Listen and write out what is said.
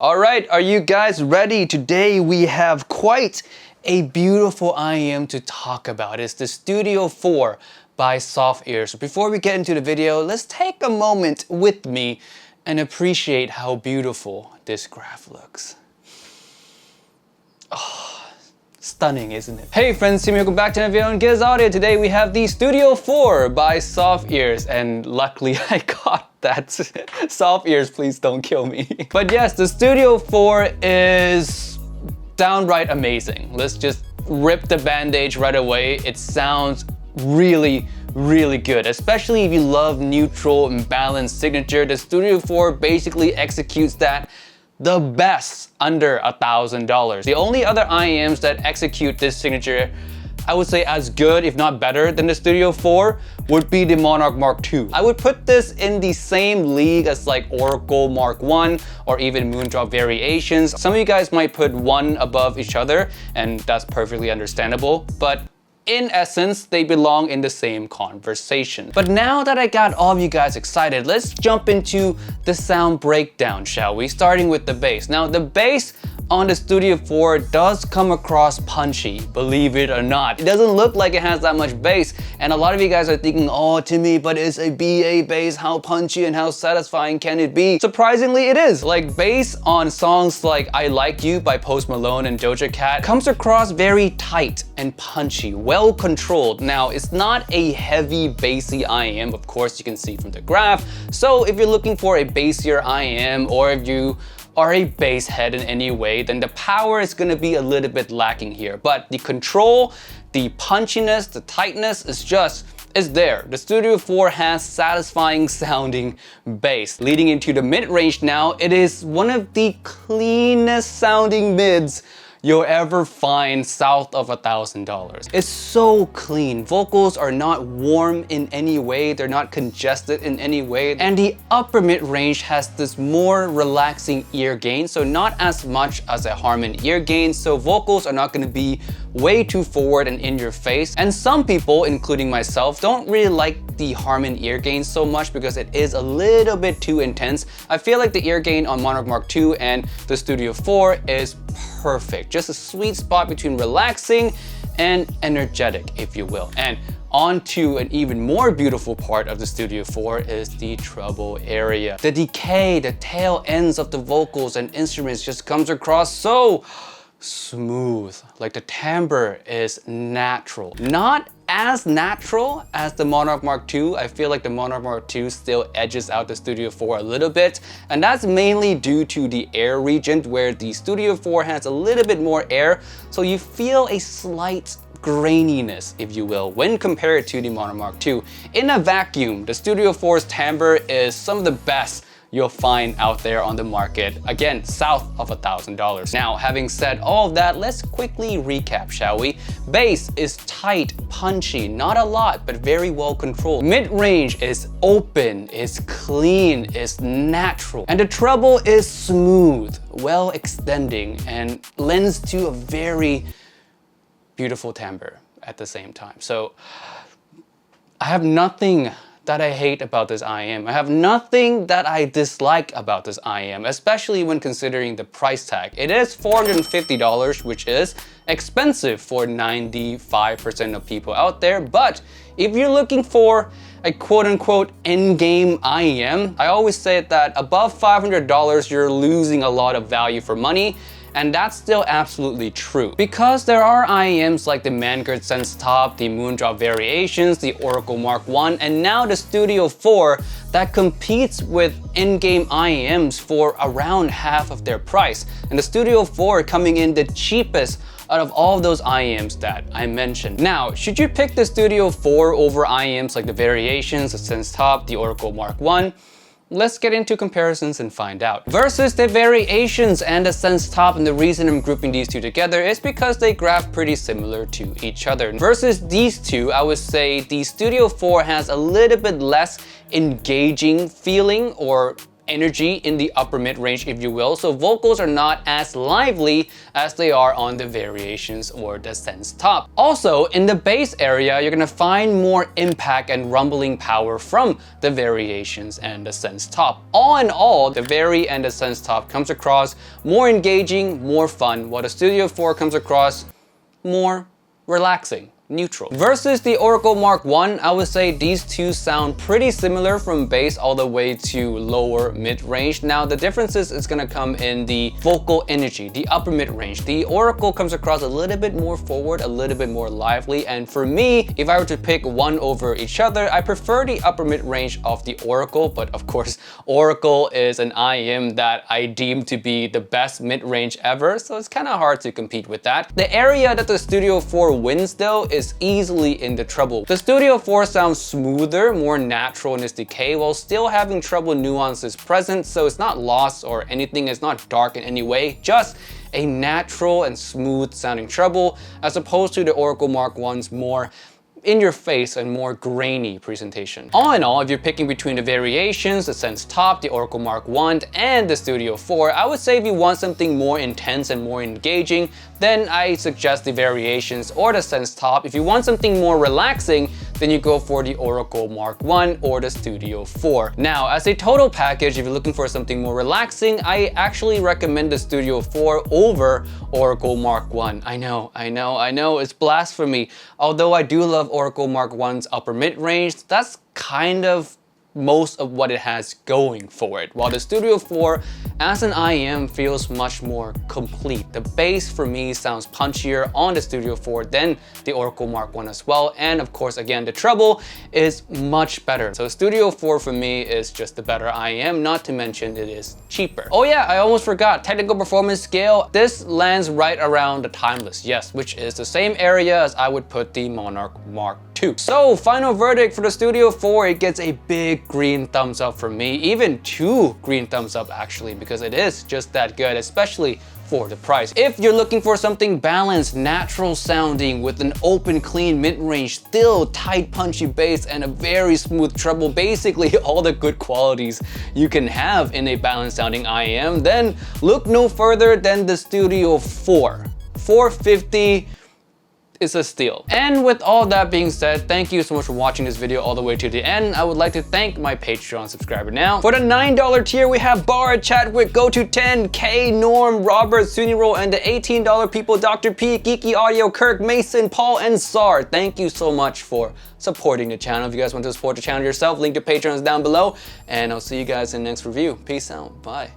Alright, are you guys ready? Today we have quite a beautiful IEM to talk about. It's the Studio 4 by Thieaudio. So before we get into the video, let's take a moment with me and appreciate how beautiful this graph looks. Stunning, isn't it? Hey friends, welcome back to another video on Thieaudio. Today we have the Studio 4 by Thieaudio, and luckily I got that. Thieaudio, please don't kill me. But yes, the Studio 4 is downright amazing. Let's just rip the bandage right away. It sounds really good, especially if you love neutral and balanced signature. The Studio 4 basically executes that the best under $1,000. The only other IEMs that execute this signature, I would say as good, if not better than the Studio 4, would be the Monarch Mark II. I would put this in the same league as like Oracle MK1 or even Moondrop variations. Some of you guys might put one above each other, and that's perfectly understandable, but in essence, they belong in the same conversation. But now that I got all of you guys excited, let's jump into the sound breakdown, shall we? Starting with the bass. Now, the bass on the Studio 4 does come across punchy, believe it or not. It doesn't look like it has that much bass, and a lot of you guys are thinking, oh Timmy, but it's a BA bass, how punchy and how satisfying can it be? Surprisingly, it is. Like, bass on songs like I Like You by Post Malone and Doja Cat comes across very tight and punchy, well controlled. Now, it's not a heavy bassy IEM, of course you can see from the graph, so if you're looking for a bassier IEM, or if you are a bass head in any way, then the power is gonna be a little bit lacking here. But the control, the punchiness, the tightness is there. The Studio 4 has satisfying sounding bass. Leading into the mid-range now, it is one of the cleanest sounding mids you'll ever find south of $1,000. It's so clean. Vocals are not warm in any way. They're not congested in any way. And the upper mid-range has this more relaxing ear gain, so not as much as a Harman ear gain. So vocals are not gonna be way too forward and in your face. And some people, including myself, don't really like the Harman ear gain so much because it is a little bit too intense. I feel like the ear gain on Monarch Mark II and the Studio 4 is perfect. Just a sweet spot between relaxing and energetic, if you will. And on to an even more beautiful part of the Studio 4 is the treble area. The decay, the tail ends of the vocals and instruments just comes across so smooth. Like, the timbre is natural. Not as natural as the Monarch Mark II. I feel like the Monarch Mark II still edges out the Studio 4 a little bit, and that's mainly due to the air region, where the Studio 4 has a little bit more air, so you feel a slight graininess, if you will, when compared to the Monarch Mark II. In a vacuum, the Studio 4's timbre is some of the best you'll find out there on the market. Again, south of $1,000. Now, having said all of that, let's quickly recap, shall we? Bass is tight, punchy, not a lot, but very well controlled. Mid-range is open, is clean, is natural. And the treble is smooth, well extending, and lends to a very beautiful timbre at the same time. So I have nothing that I hate about this IEM. I have nothing that I dislike about this IEM, especially when considering the price tag. It is $450, which is expensive for 95% of people out there, but if you're looking for a quote-unquote endgame IEM, I always say that above $500, you're losing a lot of value for money. And that's still absolutely true. Because there are IEMs like the Mangird Xenns Top, the Moondrop variations, the Oracle MK1, and now the Studio 4 that competes with in-game IEMs for around half of their price. And the Studio 4 coming in the cheapest out of all of those IEMs that I mentioned. Now, should you pick the Studio 4 over IEMs like the variations, the Xenns Top, the Oracle MK1? Let's get into comparisons and find out. Versus the variations and the Xenns Top, and the reason I'm grouping these two together is because they graph pretty similar to each other. Versus these two, I would say the Studio 4 has a little bit less engaging feeling or energy in the upper mid-range, if you will, so vocals are not as lively as they are on the variations or the Xenns top. Also, in the bass area, you're gonna find more impact and rumbling power from the variations and the Xenns top. All in all, the Vari and the Xenns top comes across more engaging, more fun, while the Studio 4 comes across more relaxing, neutral. Versus the Oracle Mark 1, I would say these two sound pretty similar from bass all the way to lower mid-range. Now the differences is gonna come in the vocal energy, the upper mid-range. The Oracle comes across a little bit more forward, a little bit more lively, and for me, if I were to pick one over each other, I prefer the upper mid-range of the Oracle, but of course, Oracle is an IEM that I deem to be the best mid-range ever, so it's kind of hard to compete with that. The area that the Studio 4 wins though is easily in the treble. The Studio 4 sounds smoother, more natural in its decay, while still having treble nuances present, so it's not lost or anything, it's not dark in any way, just a natural and smooth sounding treble, as opposed to the Oracle Mark 1's more in your face and more grainy presentation. All in all, if you're picking between the variations, the Xenns top, the Oracle Mark 1, and the Studio 4, I would say if you want something more intense and more engaging, then I suggest the variations or the Xenns top. If you want something more relaxing, then you go for the Oracle Mark 1 or the Studio 4. Now, as a total package, if you're looking for something more relaxing, I actually recommend the Studio 4 over Oracle Mark 1. I know, it's blasphemy. Although I do love Oracle Mark 1's upper mid-range, that's kind of most of what it has going for it, while the Studio 4 as an IEM feels much more complete. The bass for me sounds punchier on the Studio 4 than the Oracle Mark 1 as well, and of course again the treble is much better. So Studio 4 for me is just the better IEM, not to mention it is cheaper. Oh yeah, I almost forgot, technical performance scale, this lands right around the Timeless, yes, which is the same area as I would put the Monarch Mark 2. So final verdict for the Studio 4, it gets a big green thumbs up from me, even 2 green thumbs up actually, because it is just that good, especially for the price. If you're looking for something balanced, natural sounding with an open, clean mid-range, still tight, punchy bass, and a very smooth treble, basically all the good qualities you can have in a balanced sounding IEM, then look no further than the Studio 4. $450 is a steal. And with all that being said, thank you so much for watching this video all the way to the end. I would like to thank my Patreon subscriber now. For the $9 tier, we have Bard, Chadwick, Go210, K, Norm, Robert, Suniro, and the $18 people, Dr. P, Geeky Audio, Kirk, Mason, Paul, and Sar. Thank you so much for supporting the channel. If you guys want to support the channel yourself, link to Patreon is down below, and I'll see you guys in the next review. Peace out. Bye.